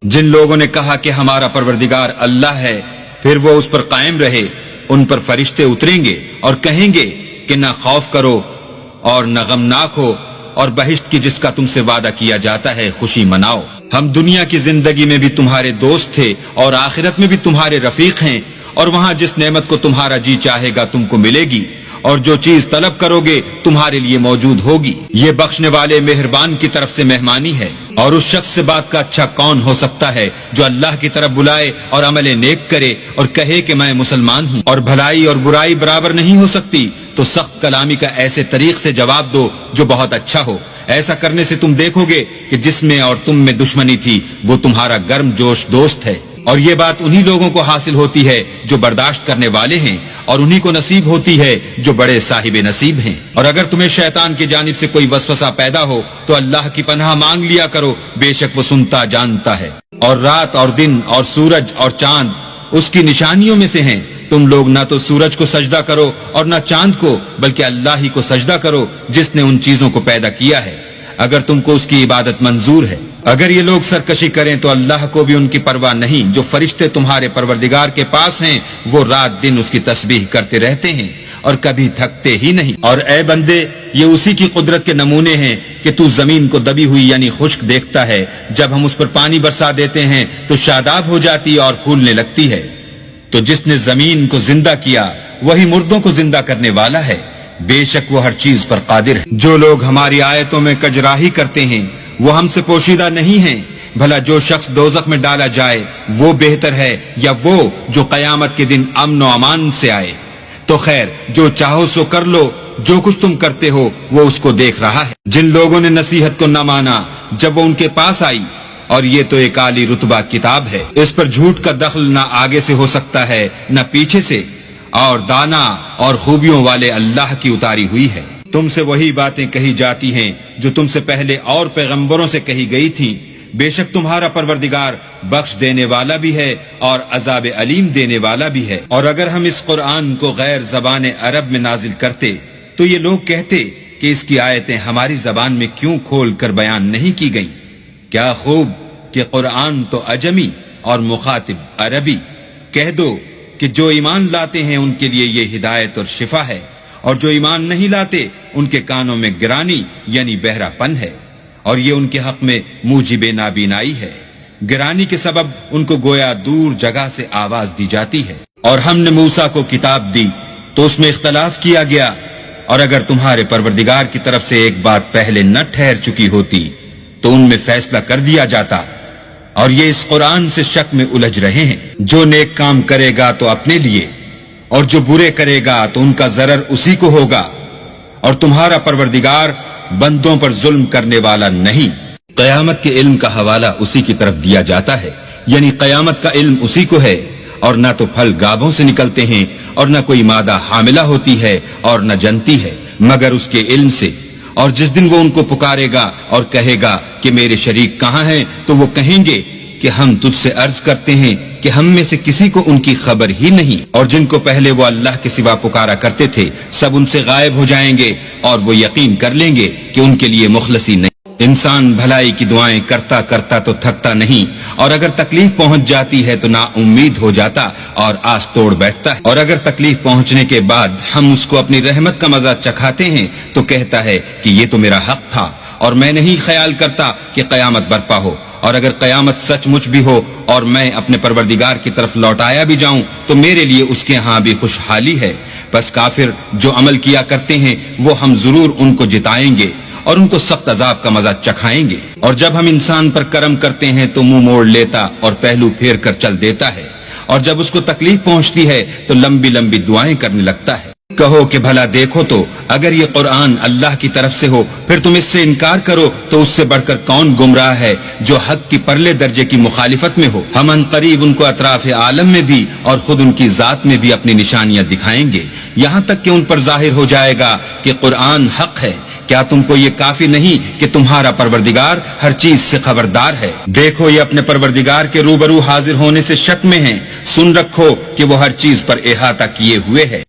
جن لوگوں نے کہا کہ ہمارا پروردگار اللہ ہے، پھر وہ اس پر قائم رہے، ان پر فرشتے اتریں گے اور کہیں گے کہ نہ خوف کرو اور نہ غمناک ہو، اور بہشت کی جس کا تم سے وعدہ کیا جاتا ہے خوشی مناؤ۔ ہم دنیا کی زندگی میں بھی تمہارے دوست تھے اور آخرت میں بھی تمہارے رفیق ہیں، اور وہاں جس نعمت کو تمہارا جی چاہے گا تم کو ملے گی، اور جو چیز طلب کرو گے تمہارے لیے موجود ہوگی۔ یہ بخشنے والے مہربان کی طرف سے مہمانی ہے، اور اس شخص سے بات کا اچھا کون ہو سکتا ہے جو اللہ کی طرف بلائے اور عمل نیک کرے اور کہے کہ میں مسلمان ہوں۔ اور بھلائی اور برائی برابر نہیں ہو سکتی، تو سخت کلامی کا ایسے طریق سے جواب دو جو بہت اچھا ہو۔ ایسا کرنے سے تم دیکھو گے کہ جس میں اور تم میں دشمنی تھی وہ تمہارا گرم جوش دوست ہے، اور یہ بات انہی لوگوں کو حاصل ہوتی ہے جو برداشت کرنے والے ہیں، اور انہی کو نصیب ہوتی ہے جو بڑے صاحب نصیب ہیں۔ اور اگر تمہیں شیطان کی جانب سے کوئی وسوسہ پیدا ہو تو اللہ کی پناہ مانگ لیا کرو، بے شک وہ سنتا جانتا ہے۔ اور رات اور دن اور سورج اور چاند اس کی نشانیوں میں سے ہیں، تم لوگ نہ تو سورج کو سجدہ کرو اور نہ چاند کو، بلکہ اللہ ہی کو سجدہ کرو جس نے ان چیزوں کو پیدا کیا ہے، اگر تم کو اس کی عبادت منظور ہے۔ اگر یہ لوگ سرکشی کریں تو اللہ کو بھی ان کی پرواہ نہیں۔ جو فرشتے تمہارے پروردگار کے پاس ہیں وہ رات دن اس کی تسبیح کرتے رہتے ہیں اور کبھی تھکتے ہی نہیں۔ اور اے بندے، یہ اسی کی قدرت کے نمونے ہیں کہ تو زمین کو دبی ہوئی یعنی خشک دیکھتا ہے، جب ہم اس پر پانی برسا دیتے ہیں تو شاداب ہو جاتی اور پھولنے لگتی ہے۔ تو جس نے زمین کو زندہ کیا وہی مردوں کو زندہ کرنے والا ہے، بے شک وہ ہر چیز پر قادر ہے۔ جو لوگ ہماری آیتوں میں کجراہی کرتے ہیں وہ ہم سے پوشیدہ نہیں ہیں، بھلا جو شخص دوزخ میں ڈالا جائے وہ بہتر ہے یا وہ جو قیامت کے دن امن و امان سے آئے؟ تو خیر، جو چاہو سو کر لو، جو کچھ تم کرتے ہو وہ اس کو دیکھ رہا ہے۔ جن لوگوں نے نصیحت کو نہ مانا جب وہ ان کے پاس آئی، اور یہ تو ایک عالی رتبہ کتاب ہے، اس پر جھوٹ کا دخل نہ آگے سے ہو سکتا ہے نہ پیچھے سے، اور دانا اور خوبیوں والے اللہ کی اتاری ہوئی ہے۔ تم سے وہی باتیں کہی جاتی ہیں جو تم سے پہلے اور پیغمبروں سے کہی گئی تھیں، بے شک تمہارا پروردگار بخش دینے والا بھی ہے اور عذاب علیم دینے والا بھی ہے۔ اور اگر ہم اس قرآن کو غیر زبان عرب میں نازل کرتے تو یہ لوگ کہتے کہ اس کی آیتیں ہماری زبان میں کیوں کھول کر بیان نہیں کی گئیں؟ کیا خوب کہ قرآن تو عجمی اور مخاطب عربی۔ کہہ دو کہ جو ایمان لاتے ہیں ان کے لیے یہ ہدایت اور شفا ہے، اور جو ایمان نہیں لاتے ان کے کانوں میں گرانی یعنی بہرا پن ہے، اور یہ ان کے حق میں موجب نابینائی ہے۔ گرانی کے سبب ان کو گویا دور جگہ سے آواز دی جاتی ہے۔ اور ہم نے موسیٰ کو کتاب دی تو اس میں اختلاف کیا گیا، اور اگر تمہارے پروردگار کی طرف سے ایک بات پہلے نہ ٹھہر چکی ہوتی تو ان میں فیصلہ کر دیا جاتا، اور یہ اس قرآن سے شک میں الجھ رہے ہیں۔ جو نیک کام کرے گا تو اپنے لیے، اور جو برے کرے گا تو ان کا ضرر اسی کو ہوگا، اور تمہارا پروردگار بندوں پر ظلم کرنے والا نہیں۔ قیامت کے علم کا حوالہ اسی کی طرف دیا جاتا ہے، یعنی قیامت کا علم اسی کو ہے، اور نہ تو پھل گابھوں سے نکلتے ہیں اور نہ کوئی مادہ حاملہ ہوتی ہے اور نہ جنتی ہے مگر اس کے علم سے۔ اور جس دن وہ ان کو پکارے گا اور کہے گا کہ میرے شریک کہاں ہیں، تو وہ کہیں گے کہ ہم تجھ سے عرض کرتے ہیں کہ ہم میں سے کسی کو ان کی خبر ہی نہیں، اور جن کو پہلے وہ اللہ کے سوا پکارا کرتے تھے سب ان سے غائب ہو جائیں گے، اور وہ یقین کر لیں گے کہ ان کے لیے مخلصی نہیں۔ انسان بھلائی کی دعائیں کرتا کرتا تو تھکتا نہیں، اور اگر تکلیف پہنچ جاتی ہے تو نا امید ہو جاتا اور آس توڑ بیٹھتا ہے، اور اگر تکلیف پہنچنے کے بعد ہم اس کو اپنی رحمت کا مزہ چکھاتے ہیں تو کہتا ہے کہ یہ تو میرا حق تھا، اور میں نہیں خیال کرتا کہ قیامت برپا ہو۔ اور اگر قیامت سچ مچ بھی ہو اور میں اپنے پروردگار کی طرف لوٹایا بھی جاؤں تو میرے لیے اس کے ہاں بھی خوشحالی ہے۔ بس کافر جو عمل کیا کرتے ہیں وہ ہم ضرور ان کو جتائیں گے اور ان کو سخت عذاب کا مزہ چکھائیں گے۔ اور جب ہم انسان پر کرم کرتے ہیں تو منہ موڑ لیتا اور پہلو پھیر کر چل دیتا ہے، اور جب اس کو تکلیف پہنچتی ہے تو لمبی لمبی دعائیں کرنے لگتا ہے۔ کہو کہ بھلا دیکھو تو اگر یہ قرآن اللہ کی طرف سے ہو پھر تم اس سے انکار کرو تو اس سے بڑھ کر کون گمراہ ہے جو حق کی پرلے درجے کی مخالفت میں ہو۔ ہم ان قریب ان کو اطراف عالم میں بھی اور خود ان کی ذات میں بھی اپنی نشانیاں دکھائیں گے، یہاں تک کہ ان پر ظاہر ہو جائے گا کہ قرآن حق ہے۔ کیا تم کو یہ کافی نہیں کہ تمہارا پروردگار ہر چیز سے خبردار ہے؟ دیکھو یہ اپنے پروردگار کے روبرو حاضر ہونے سے شک میں ہیں، سن رکھو کہ وہ ہر چیز پر احاطہ کیے ہوئے ہے۔